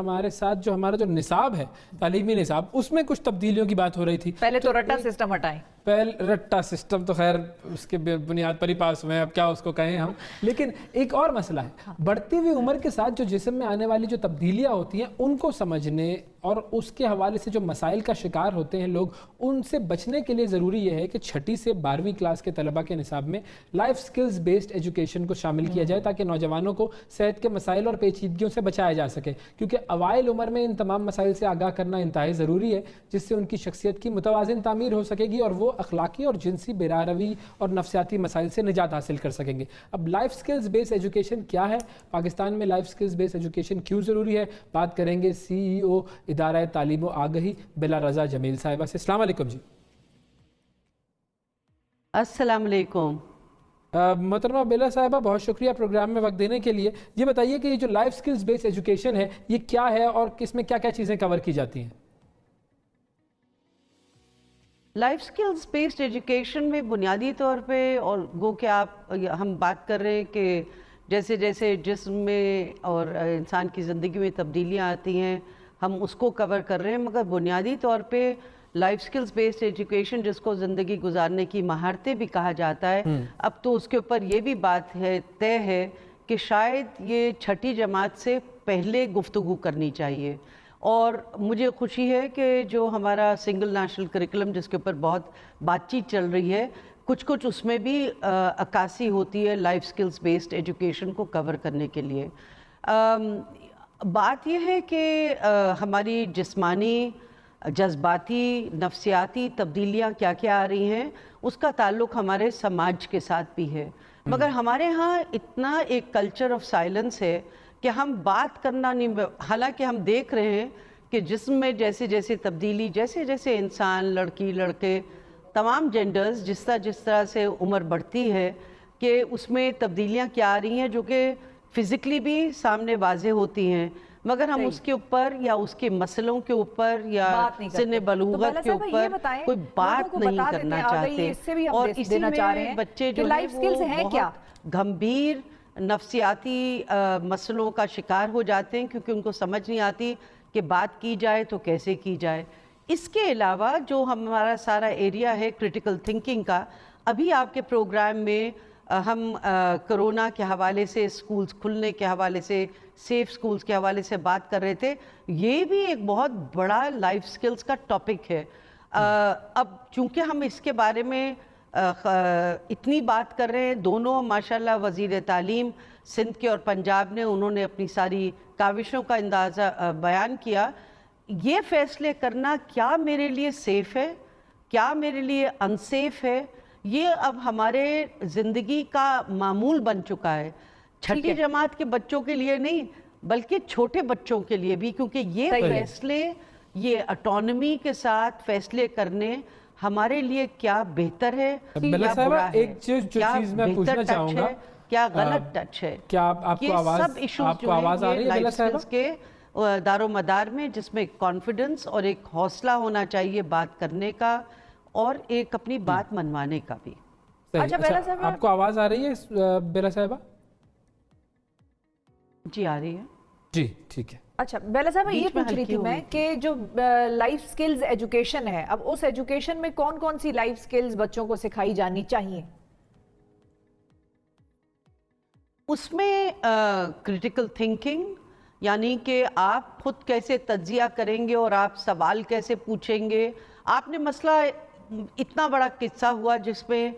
ہمارے ساتھ جو ہمارا جو نصاب ہے، تعلیمی نصاب، اس میں کچھ تبدیلیوں کی بات ہو رہی تھی. پہلے تو رٹا سسٹم ہٹائیں. رٹا سسٹم تو خیر اس کے بنیاد پر ہی پاس ہوئے ہیں، اب کیا اس کو کہیں ہم. لیکن ایک اور مسئلہ ہے، بڑھتی ہوئی عمر کے ساتھ جو جسم میں آنے والی جو تبدیلیاں ہوتی ہیں ان کو سمجھنے اور اس کے حوالے سے جو مسائل کا شکار ہوتے ہیں لوگ، ان سے بچنے کے لیے ضروری یہ ہے کہ 6 سے 12ویں کلاس کے طلبہ کے نصاب میں لائف سکلز بیسڈ ایجوکیشن کو شامل کیا جائے تاکہ نوجوانوں کو صحت کے مسائل اور پیچیدگیوں سے بچایا جا سکے، کیونکہ اوائل عمر میں ان تمام مسائل سے آگاہ کرنا انتہائی ضروری ہے جس سے ان کی شخصیت کی متوازن تعمیر ہو سکے گی اور وہ اخلاقی اور جنسی بیراروی اور نفسیاتی مسائل سے نجات حاصل کر سکیں گے. اب لائف سکلز بیس ایجوکیشن کیا ہے، پاکستان میں لائف سکلز بیس ایجوکیشن کیوں ضروری ہے، بات کریں گے سی ای او ادارہ تعلیم و آگہی بلا رضا جمیل صاحبہ سے. السلام علیکم جی. السلام علیکم. محترمہ بلا صاحبہ، بہت شکریہ پروگرام میں وقت دینے کے لیے. یہ بتائیے کہ یہ جو لائف سکلز بیس ایجوکیشن ہے یہ کیا ہے اور اس میں کیا کیا چیزیں کور کی جاتی ہیں؟ لائف سکلز بیسڈ ایجوکیشن میں بنیادی طور پہ، اور گو کہ ہم بات کر رہے ہیں کہ جیسے جیسے جسم میں اور انسان کی زندگی میں تبدیلیاں آتی ہیں ہم اس کو کور کر رہے ہیں، مگر بنیادی طور پہ لائف سکلز بیسڈ ایجوکیشن جس کو زندگی گزارنے کی مہارتیں بھی کہا جاتا ہے، اب تو اس کے اوپر یہ بھی بات طے ہے کہ شاید یہ 6ٹھی جماعت سے پہلے گفتگو کرنی چاہیے. اور مجھے خوشی ہے کہ جو ہمارا سنگل نیشنل کریکولم جس کے اوپر بہت بات چیت چل رہی ہے، کچھ اس میں بھی عکاسی ہوتی ہے لائف سکلز بیسڈ ایجوکیشن کو کور کرنے کے لیے. بات یہ ہے کہ ہماری جسمانی، جذباتی، نفسیاتی تبدیلیاں کیا کیا آ رہی ہیں اس کا تعلق ہمارے سماج کے ساتھ بھی ہے، مگر ہمارے ہاں اتنا ایک کلچر آف سائلنس ہے کہ ہم بات کرنا نہیں. حالانکہ ہم دیکھ رہے ہیں کہ جسم میں جیسے جیسے تبدیلی، جیسے جیسے انسان، لڑکی لڑکے، تمام جینڈرز جس طرح سے عمر بڑھتی ہے کہ اس میں تبدیلیاں کیا آ رہی ہیں جو کہ فزیکلی بھی سامنے واضح ہوتی ہیں، مگر ہم اس کے اوپر یا اس کے مسئلوں کے اوپر یا سن بلوغت کے اوپر کوئی بات نہیں کرنا چاہتے. اور اسی میں بچے جو ہیں وہ بہت گھمبیر نفسیاتی مسئلوں کا شکار ہو جاتے ہیں کیونکہ ان کو سمجھ نہیں آتی کہ بات کی جائے تو کیسے کی جائے. اس کے علاوہ جو ہمارا سارا ایریا ہے کرٹیکل تھنکنگ کا، ابھی آپ کے پروگرام میں ہم کرونا کے حوالے سے، سکولز کھلنے کے حوالے سے، سیف سکولز کے حوالے سے بات کر رہے تھے. یہ بھی ایک بہت بڑا لائف سکلز کا ٹاپک ہے. اب چونکہ ہم اس کے بارے میں اتنی بات کر رہے ہیں، دونوں ماشاءاللہ وزیر تعلیم سندھ کے اور پنجاب نے، انہوں نے اپنی ساری کاوشوں کا اندازہ بیان کیا. یہ فیصلے کرنا کیا میرے لیے سیف ہے، کیا میرے لیے انسیف ہے، یہ اب ہمارے زندگی کا معمول بن چکا ہے. 6ٹھی جماعت کے بچوں کے لیے نہیں بلکہ چھوٹے بچوں کے لیے بھی، کیونکہ یہ فیصلے، یہ آٹونومی کے ساتھ فیصلے کرنے ہمارے لیے کیا بہتر ہے، کیا برا ہے، کیا بہتر ٹچ ہے، کیا غلط ٹچ ہے. یہ سب ایشوز جو ہیں یہ لائف سکلز کے دار و مدار میں، جس میں کانفیڈنس اور ایک حوصلہ ہونا چاہیے بات کرنے کا اور ایک اپنی بات منوانے کا بھی. اچھا، آپ کو آواز آ رہی ہے بیلا صاحبہ؟ جی آ رہی ہے. جی ٹھیک ہے. اچھا بیلا صاحبہ، یہ پوچھ رہی تھی میں کہ جو لائف سکلز ایجوکیشن ہے، اب اس ایجوکیشن میں کون کون سی لائف سکلز بچوں کو سکھائی جانی چاہیے؟ اس میں کرٹیکل تھنکنگ، یعنی کہ آپ خود کیسے تجزیہ کریں گے اور آپ سوال کیسے پوچھیں گے. آپ نے مسئلہ اتنا بڑا قصہ ہوا جس میں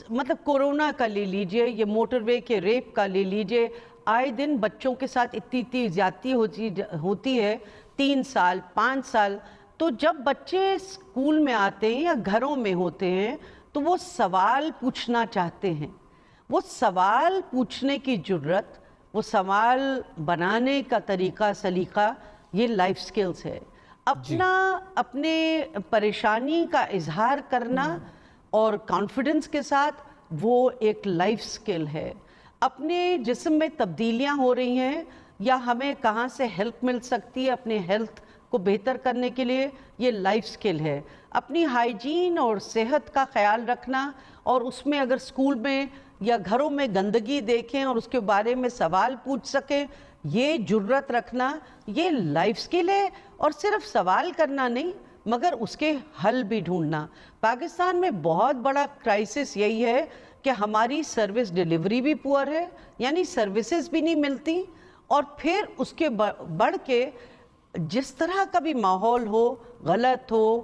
مطلب کورونا کا لے لیجئے، یہ موٹر وے کے ریپ کا لے لیجئے، آئے دن بچوں کے ساتھ اتنی زیادتی ہوتی ہے، 3 سال 5 سال. تو جب بچے اسکول میں آتے ہیں یا گھروں میں ہوتے ہیں تو وہ سوال پوچھنا چاہتے ہیں. وہ سوال پوچھنے کی جرت، وہ سوال بنانے کا طریقہ سلیقہ، یہ لائف سکلز ہے. اپنے پریشانی کا اظہار کرنا اور کانفیڈنس کے ساتھ، وہ ایک لائف سکل ہے. اپنے جسم میں تبدیلیاں ہو رہی ہیں یا ہمیں کہاں سے ہیلپ مل سکتی ہے اپنے ہیلتھ کو بہتر کرنے کے لیے، یہ لائف سکل ہے. اپنی ہائیجین اور صحت کا خیال رکھنا، اور اس میں اگر اسکول میں یا گھروں میں گندگی دیکھیں اور اس کے بارے میں سوال پوچھ سکیں، یہ جرت رکھنا یہ لائف سکل ہے، اور صرف سوال کرنا نہیں مگر اس کے حل بھی ڈھونڈنا۔ پاکستان میں بہت بڑا کرائسس یہی ہے کہ ہماری سروس ڈیلیوری بھی پور ہے، یعنی سروسز بھی نہیں ملتی، اور پھر اس کے بڑھ کے جس طرح کا بھی ماحول ہو، غلط ہو،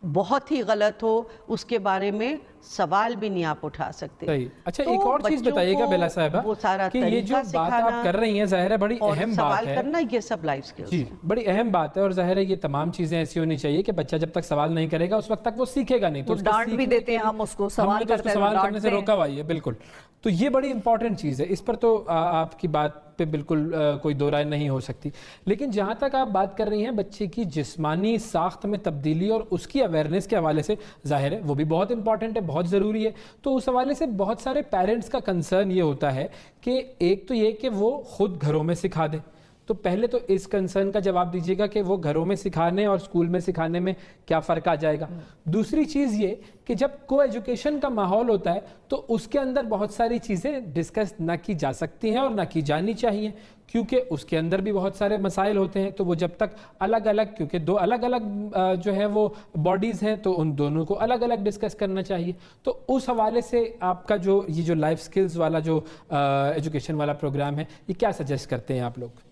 بہت ہی غلط ہو، اس کے بارے میں سوال بھی نہیں آپ اٹھا سکتے۔ صحیح۔ اچھا ایک اور چیز بتائیے گا بیلا صاحبہ کہ یہ جو بات آپ کر رہی ہیں ظاہر ہے بڑی اہم بات ہے، سوال کرنا یہ سب لائف سکلز جی بڑی اہم بات ہے، اور ظاہر ہے یہ تمام چیزیں ایسی ہونی چاہیے کہ بچہ جب تک سوال نہیں کرے گا اس وقت تک وہ سیکھے گا نہیں، تو ڈانٹ بھی دیتے ہیں ہم اس کو، سوال کرتے ہیں سوال کرنے سے روکا ہوا ہے، بالکل۔ تو یہ بڑی امپورٹنٹ چیز ہے، اس پر تو آپ کی بات پہ بالکل کوئی دو رائے نہیں ہو سکتی۔ لیکن جہاں تک آپ بات کر رہی ہیں بچے کی جسمانی ساخت میں تبدیلی اور اس کی اویئرنیس کے حوالے سے، ظاہر ہے وہ بھی بہت امپورٹنٹ ہے، بہت ضروری ہے، تو اس حوالے سے بہت سارے پیرنٹس کا کنسرن یہ ہوتا ہے کہ ایک تو یہ کہ وہ خود گھروں میں سکھا دیں، تو پہلے تو اس کنسرن کا جواب دیجیے گا کہ وہ گھروں میں سکھانے اور اسکول میں سکھانے میں کیا فرق آ جائے گا۔ دوسری چیز یہ کہ جب کو ایجوکیشن کا ماحول ہوتا ہے تو اس کے اندر بہت ساری چیزیں ڈسکس نہ کی جا سکتی ہیں اور نہ کی جانی چاہیے، کیونکہ اس کے اندر بھی بہت سارے مسائل ہوتے ہیں، تو وہ جب تک الگ الگ، کیونکہ دو الگ الگ جو ہے وہ باڈیز ہیں تو ان دونوں کو الگ الگ ڈسکس کرنا چاہیے۔ تو اس حوالے سے آپ کا جو یہ جو لائف سکلز والا جو ایجوکیشن والا پروگرام ہے یہ کیا سجیسٹ کرتے ہیں آپ لوگ؟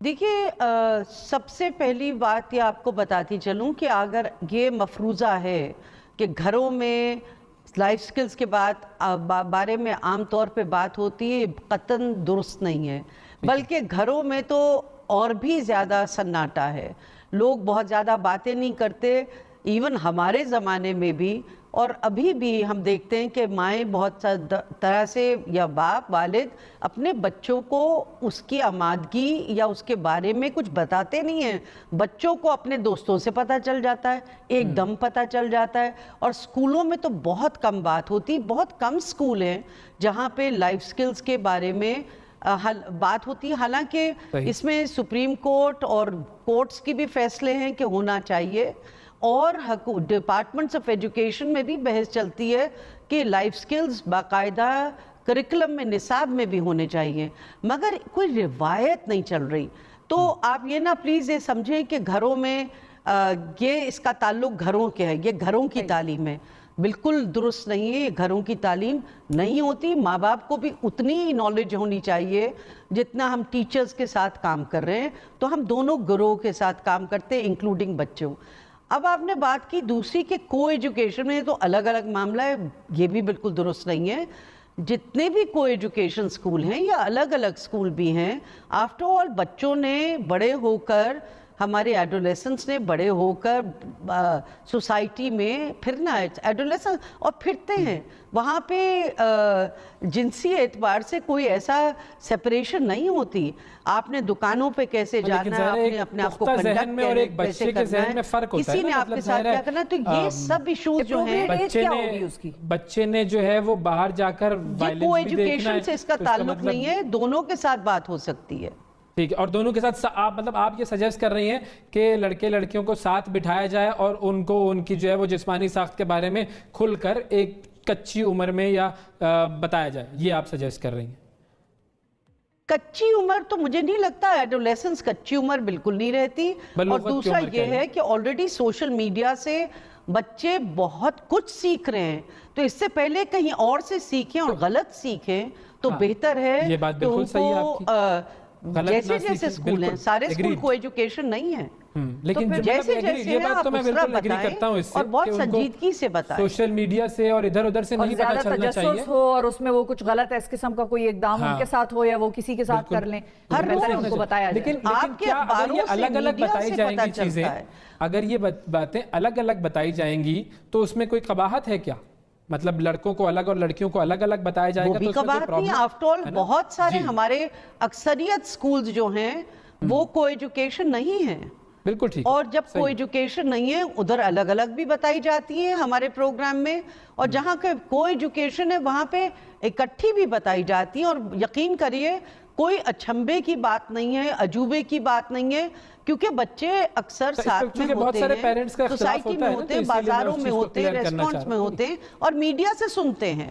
دیکھیے سب سے پہلی بات یہ آپ کو بتاتی چلوں کہ اگر یہ مفروضہ ہے کہ گھروں میں لائف سکلز کے بارے میں عام طور پہ بات ہوتی ہے، قطعاً درست نہیں ہے، بلکہ گھروں میں تو اور بھی زیادہ سناٹا ہے، لوگ بہت زیادہ باتیں نہیں کرتے۔ ایون ہمارے زمانے میں بھی اور ابھی بھی ہم دیکھتے ہیں کہ مائیں بہت طرح سے یا باپ والد اپنے بچوں کو اس کی آمادگی یا اس کے بارے میں کچھ بتاتے نہیں ہیں۔ بچوں کو اپنے دوستوں سے پتہ چل جاتا ہے، ایک دم پتہ چل جاتا ہے، اور سکولوں میں تو بہت کم بات ہوتی، بہت کم سکول ہیں جہاں پہ لائف سکلز کے بارے میں بات ہوتی ہے۔ حالانکہ اس میں سپریم کورٹ اور کورٹس کی بھی فیصلے ہیں کہ ہونا چاہیے، اور ڈپارٹمنٹس آف ایجوکیشن میں بھی بحث چلتی ہے کہ لائف سکلز باقاعدہ کریکولم میں، نصاب میں بھی ہونے چاہیے، مگر کوئی روایت نہیں چل رہی۔ تو آپ یہ نہ پلیز یہ سمجھیں کہ گھروں میں یہ اس کا تعلق گھروں کے ہے، یہ گھروں کی تعلیم ہے، بالکل درست نہیں ہے، یہ گھروں کی تعلیم نہیں ہوتی۔ ماں باپ کو بھی اتنی ہی نالج ہونی چاہیے جتنا ہم ٹیچرز کے ساتھ کام کر رہے ہیں، تو ہم دونوں گروہ کے ساتھ کام کرتے ہیں انکلوڈنگ بچوں۔ اب آپ نے بات کی دوسری کہ کو ایجوکیشن میں تو الگ الگ معاملہ ہے، یہ بھی بالکل درست نہیں ہے۔ جتنے بھی کو ایجوکیشن سکول ہیں یا الگ الگ سکول بھی ہیں، آفٹر آل بچوں نے بڑے ہو کر، ہمارے ایڈولیسنس نے بڑے ہو کر سوسائٹی میں پھرنا ہے، ایڈولیسنس اور پھرتے ہیں وہاں پہ جنسی اعتبار سے کوئی ایسا سیپریشن نہیں ہوتی۔ آپ نے دکانوں پہ کیسے جانا ہے، آپ نے اپنے آپ کو کنڈکٹ کیسے کرنا ہے، کسی نے آپ کے ساتھ کیا کرنا ہے، تو یہ سب ایشوز جو ہیں بچے نے جو ہے وہ باہر جا کر کو ایجوکیشن سے اس کا تعلق نہیں ہے، دونوں کے ساتھ بات ہو سکتی ہے۔ ٹھیک ہے، اور دونوں کے ساتھ آپ یہ سجیسٹ کر رہی ہیں کہ لڑکے لڑکیوں کو ساتھ بٹھایا جائے اور ان کو ان کی جو ہے وہ جسمانی ساخت کے بارے میں کھل کر ایک کچی عمر میں یا بتایا جائے، یہ آپ سجیسٹ کر رہی ہیں؟ کچی عمر تو مجھے نہیں لگتا، ایڈولیسنس کچی عمر بالکل نہیں رہتی، اور دوسرا یہ ہے کہ آلریڈی سوشل میڈیا سے بچے بہت کچھ سیکھ رہے ہیں، تو اس سے پہلے کہیں اور سے سیکھیں اور غلط سیکھیں تو بہتر ہے کہ ان کو جیسے جیسے سکول ہیں، سارے سکول کو ایجوکیشن نہیں ہے، لیکن جیسے جیسے ہیں آپ اس طرح بتائیں اور بہت سنجیدگی سے بتائیں، سوشل میڈیا سے اور ادھر ادھر سے نہیں پتہ چلنا چاہیے، تجسس ہو اور اس میں وہ کچھ غلط اس قسم کا کوئی اقدام ان کے ساتھ ہو یا وہ کسی کے ساتھ کر لیں، ہر بہتر ان کو بتایا جائے۔ لیکن کیا اگر یہ الگ الگ بتائی جائیں گی چیزیں، اگر یہ باتیں الگ الگ بتائی جائیں گی تو اس میں کوئی قباحت ہے کیا؟ مطلب لڑکوں کو الگ اور لڑکیوں کو الگ الگ بتایا جائے گا تو اس میں کوئی پرابلم؟ آفٹر آل بہت سارے ہمارے اکثریت سکولز جو ہیں وہ کو ایجوکیشن نہیں ہیں، بالکل ٹھیک، اور جب کو ایجوکیشن نہیں ہے ادھر الگ الگ بھی بتائی جاتی ہیں ہمارے پروگرام میں، اور جہاں کہ کو ایجوکیشن ہے وہاں پہ اکٹھی بھی بتائی جاتی ہیں، اور یقین کریے کوئی اچھمبے کی بات نہیں ہے، عجوبے کی بات نہیں ہے، کیونکہ بچے اکثر ساتھ میں ہوتے ہیں، سوسائٹی میں ہوتے ہیں، بازاروں میں ہوتے ہیں، ریسٹورنٹس میں ہوتے ہیں، اور میڈیا سے سنتے ہیں،